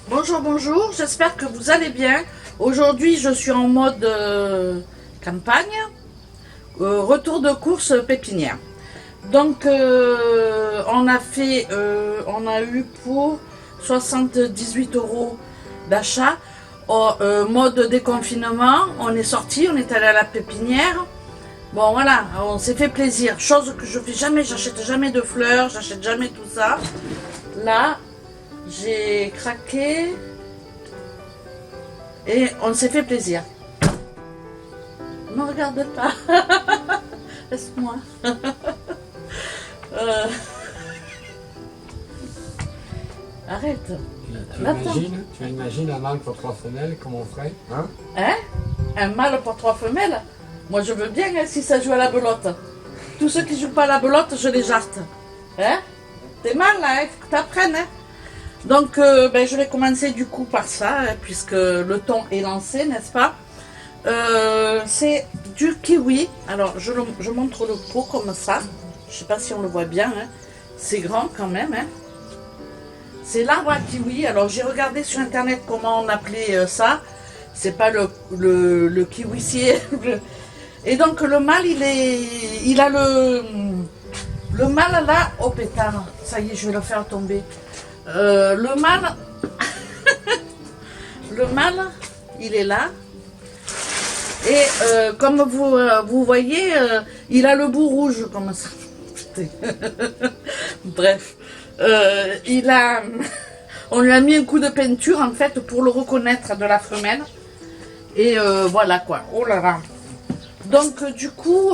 Bonjour, bonjour, j'espère que vous allez bien. Aujourd'hui, je suis en mode campagne, retour de course pépinière. Donc, on a eu pour 78 euros d'achat. Mode déconfinement, on est sorti, on est allé à la pépinière. Bon, voilà, on s'est fait plaisir. Chose que je fais jamais, j'achète jamais de fleurs, j'achète jamais tout ça. Là, j'ai craqué et on s'est fait plaisir. Ne regarde pas. Laisse-moi. Euh, Arrête. Tu imagines un mâle pour 3 femelles, comment on ferait, hein? Hein? Un mâle pour 3 femelles? Moi je veux bien hein, si ça joue à la belote. Tous ceux qui jouent pas à la belote, je les jarte. Hein? T'es mal là, il faut que t'apprennes. Hein? Donc je vais commencer du coup par ça, hein, puisque le ton est lancé, n'est-ce pas? C'est du kiwi. Alors je montre le pot comme ça. Je sais pas si on le voit bien. Hein. C'est grand quand même. Hein. C'est l'arbre à kiwi. Alors j'ai regardé sur internet comment on appelait ça. C'est pas le kiwissier. Et donc le mâle il a le mâle là au pétard. Ça y est, je vais le faire tomber. Le mâle le mâle il est là. Et comme vous voyez, il a le bout rouge comme ça. Bref, on lui a mis un coup de peinture en fait pour le reconnaître de la femelle. Et voilà quoi. Oh là là. Donc du coup,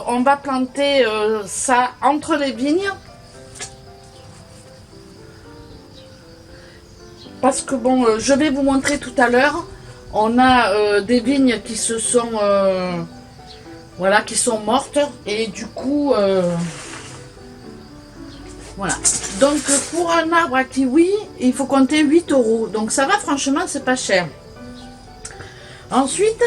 on va planter ça entre les vignes. Parce que bon, je vais vous montrer tout à l'heure. On a des vignes qui se sont voilà, qui sont mortes et du coup voilà. Donc pour un arbre à kiwi, il faut compter 8 euros. Donc ça va, franchement, c'est pas cher. Ensuite,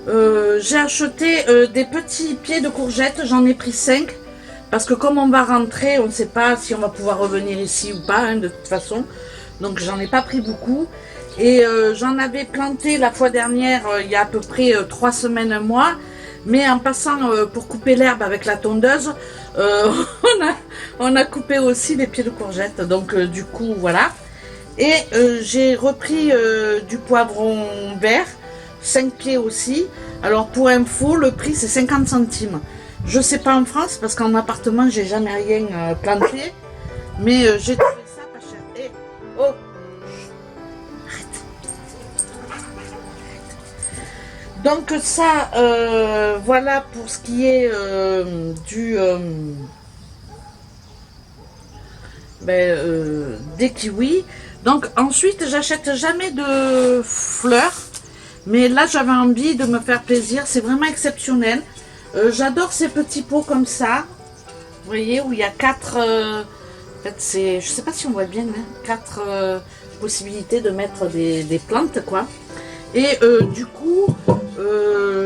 j'ai acheté des petits pieds de courgettes. J'en ai pris 5 parce que comme on va rentrer, on ne sait pas si on va pouvoir revenir ici ou pas, hein, de toute façon. Donc j'en ai pas pris beaucoup. Et j'en avais planté la fois dernière, il y a à peu près 3 semaines, un mois. Mais en passant pour couper l'herbe avec la tondeuse, on a coupé aussi les pieds de courgettes. Donc du coup, voilà. Et j'ai repris du poivron vert, 5 pieds aussi. Alors pour info, le prix c'est 50 centimes. Je sais pas en France, parce qu'en appartement, j'ai jamais rien planté. Mais j'ai trouvé ça pas cher. Et, oh! Donc ça, voilà pour ce qui est des kiwis. Donc ensuite, j'achète jamais de fleurs. Mais là, j'avais envie de me faire plaisir. C'est vraiment exceptionnel. J'adore ces petits pots comme ça. Vous voyez, où il y a 4... en fait, c'est... Je sais pas si on voit bien. Hein, 4 possibilités de mettre des plantes, quoi. Et du coup,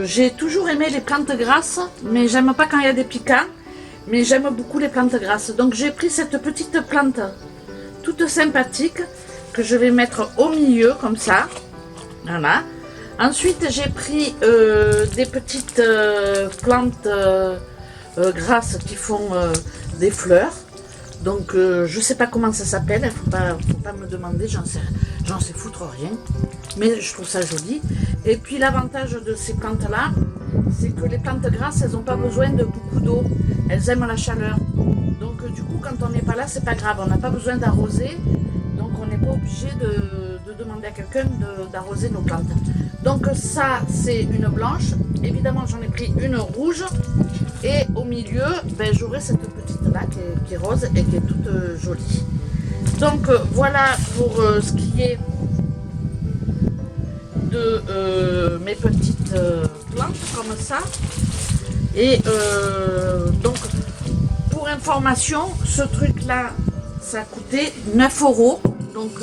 j'ai toujours aimé les plantes grasses, mais j'aime pas quand il y a des piquants, mais j'aime beaucoup les plantes grasses. Donc j'ai pris cette petite plante toute sympathique que je vais mettre au milieu comme ça. Voilà. Ensuite j'ai pris des petites plantes grasses qui font des fleurs. Donc je sais pas comment ça s'appelle, faut pas me demander, j'en sais foutre rien. Mais je trouve ça joli. Et puis l'avantage de ces plantes là, c'est que les plantes grasses, elles n'ont pas besoin de beaucoup d'eau. Elles aiment la chaleur. Donc du coup, quand on n'est pas là, c'est pas grave, on n'a pas besoin d'arroser. Donc on n'est pas obligé de demander à quelqu'un d'arroser nos plantes. Donc ça, c'est une blanche. Évidemment, j'en ai pris une rouge. Et au milieu, j'aurai cette petite là qui est rose et qui est toute jolie. Donc voilà pour ce qui est de mes petites plantes comme ça. Et donc pour information, ce truc là, ça a coûté 9 euros. Donc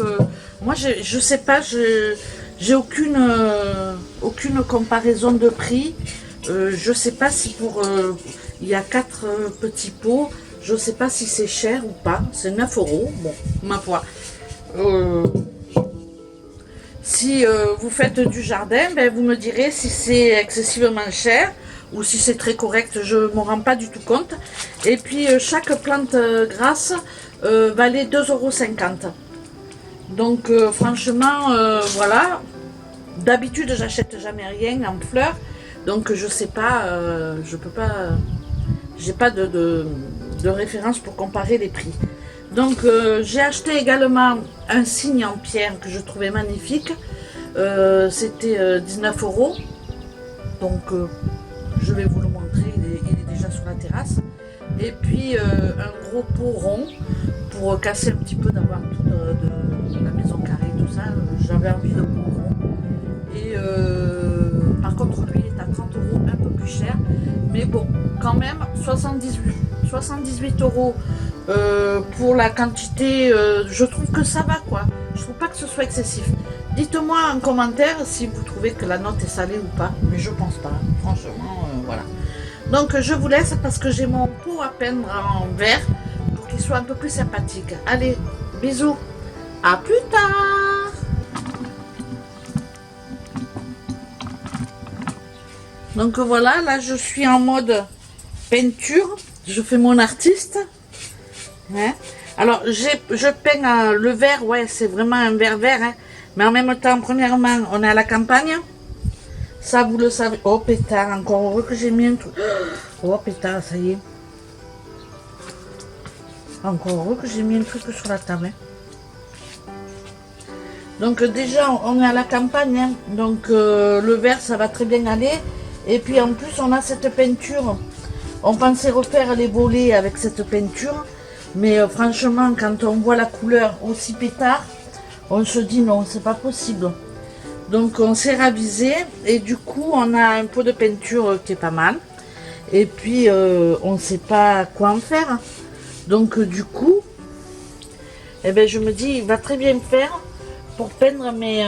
moi je sais pas, j'ai aucune comparaison de prix. Je sais pas si pour il y a 4 petits pots, je sais pas si c'est cher ou pas. C'est 9 euros, bon, ma foi. si vous faites du jardin, ben, vous me direz si c'est excessivement cher ou si c'est très correct, je ne m'en rends pas du tout compte. Et puis chaque plante grasse valait 2,50 €. Donc franchement, voilà. D'habitude, j'achète jamais rien en fleurs. Donc je sais pas, je peux pas, j'ai pas de référence pour comparer les prix. Donc j'ai acheté également un cygne en pierre que je trouvais magnifique. C'était 19 €. Donc je vais vous le montrer, il est déjà sur la terrasse. Et puis un gros pot rond pour casser un petit peu d'avoir toute de la maison carrée, tout ça. J'avais envie de pot rond. Et par contre lui il est à 30 € un peu plus cher. Mais bon, quand même 78 € pour la quantité, je trouve que ça va quoi. Je trouve pas que ce soit excessif. Dites-moi en commentaire si vous trouvez que la note est salée ou pas, mais je pense pas, franchement, voilà. Donc je vous laisse parce que j'ai mon pot à peindre en vert pour qu'il soit un peu plus sympathique. Allez, bisous, à plus tard. Donc voilà, là je suis en mode peinture, je fais mon artiste. Hein. Alors je peins le vert, ouais c'est vraiment un vert vert, hein. Mais en même temps, premièrement, on est à la campagne. Ça, vous le savez. Oh, pétard, encore heureux que j'ai mis un truc. Oh, pétard, ça y est. Encore heureux que j'ai mis un truc sur la table. Hein. Donc, déjà, on est à la campagne. Hein. Donc, le vert, ça va très bien aller. Et puis, en plus, on a cette peinture. On pensait refaire les volets avec cette peinture. Mais franchement, quand on voit la couleur aussi pétard, on se dit non, c'est pas possible. Donc on s'est ravisé et du coup on a un pot de peinture qui est pas mal. Et puis on ne sait pas quoi en faire. Donc du coup, eh ben, je me dis il va très bien faire pour peindre mes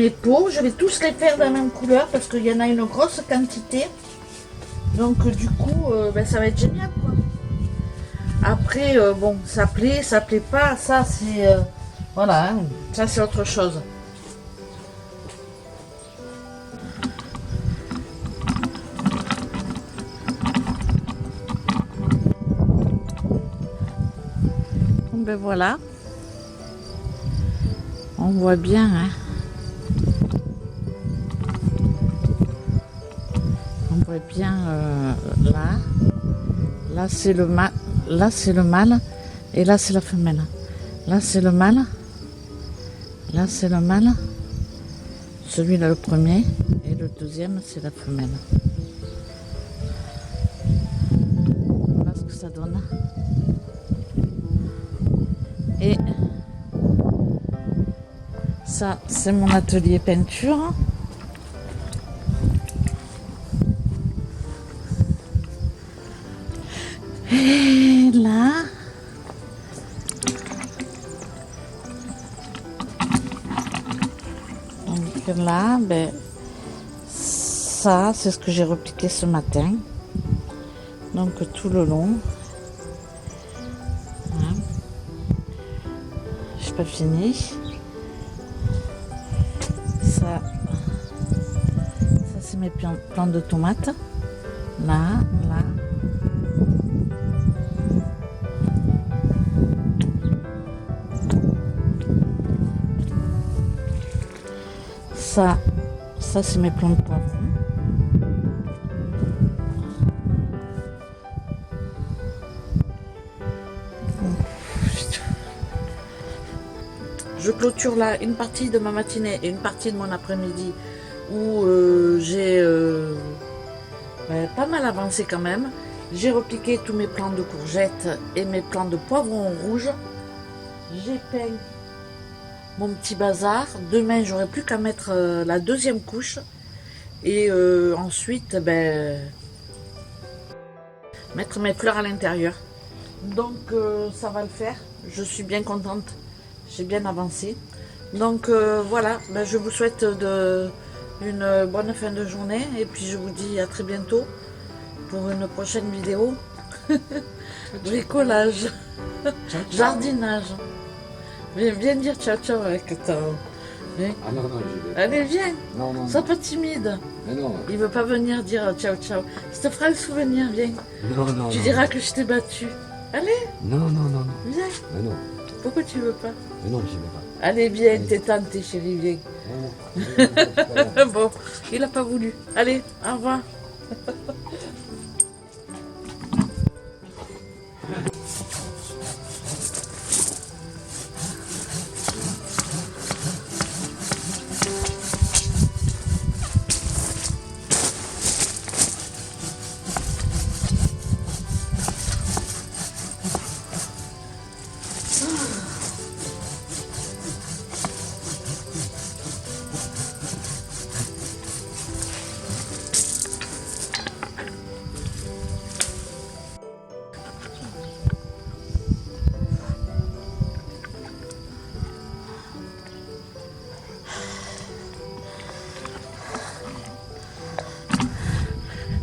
pots. Je vais tous les faire de la même couleur parce qu'il y en a une grosse quantité. Donc du coup, ben, ça va être génial quoi. Après, bon, ça plaît pas, ça c'est... voilà, hein, ça c'est autre chose. Ben voilà. On voit bien, hein. On voit bien là. Là c'est le mâle. Là c'est le mâle et là c'est la femelle. Là c'est le mâle. Là c'est le mâle. Celui-là le premier et le deuxième c'est la femelle. Voilà ce que ça donne. Et ça c'est mon atelier peinture. Et là, donc là, ben, ça, c'est ce que j'ai repliqué ce matin. Donc tout le long. Voilà. J'ai pas fini. Ça c'est mes plants de tomates. Là. Ça c'est mes plants de poivrons. Je clôture là une partie de ma matinée et une partie de mon après-midi où j'ai pas mal avancé quand même. J'ai repliqué tous mes plants de courgettes et mes plants de poivrons rouges. J'ai peint mon petit bazar. Demain, j'aurai plus qu'à mettre la deuxième couche. Et ensuite, ben, mettre mes fleurs à l'intérieur. Donc, ça va le faire. Je suis bien contente. J'ai bien avancé. Donc, voilà. Ben, je vous souhaite une bonne fin de journée. Et puis, je vous dis à très bientôt pour une prochaine vidéo. Bricolage. Ciao, ciao. Jardinage. Viens dire ciao ciao avec ton... Viens. Ah non, non, j'y vais. Allez, viens. Non, non, Sois non. pas timide. Mais non. Il veut pas venir dire ciao ciao. Ça te fera le souvenir, viens. Non, non, Tu non. diras que je t'ai battu. Allez, Non, non, non, non. viens. Mais non. Pourquoi tu veux pas? Mais non, j'y vais pas. Allez, viens, t'es tante, chérie, viens. Non, non. Bon, il a pas voulu. Allez, au revoir.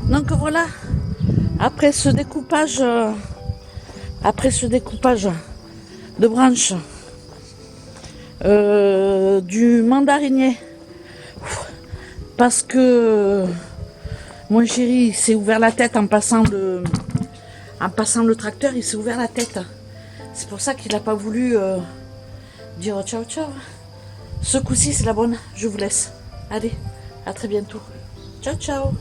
Donc voilà, après ce découpage de branches du mandarinier, parce que mon chéri s'est ouvert la tête en passant le tracteur, il s'est ouvert la tête. C'est pour ça qu'il n'a pas voulu dire ciao ciao. Ce coup-ci c'est la bonne, je vous laisse. Allez, à très bientôt. Ciao ciao.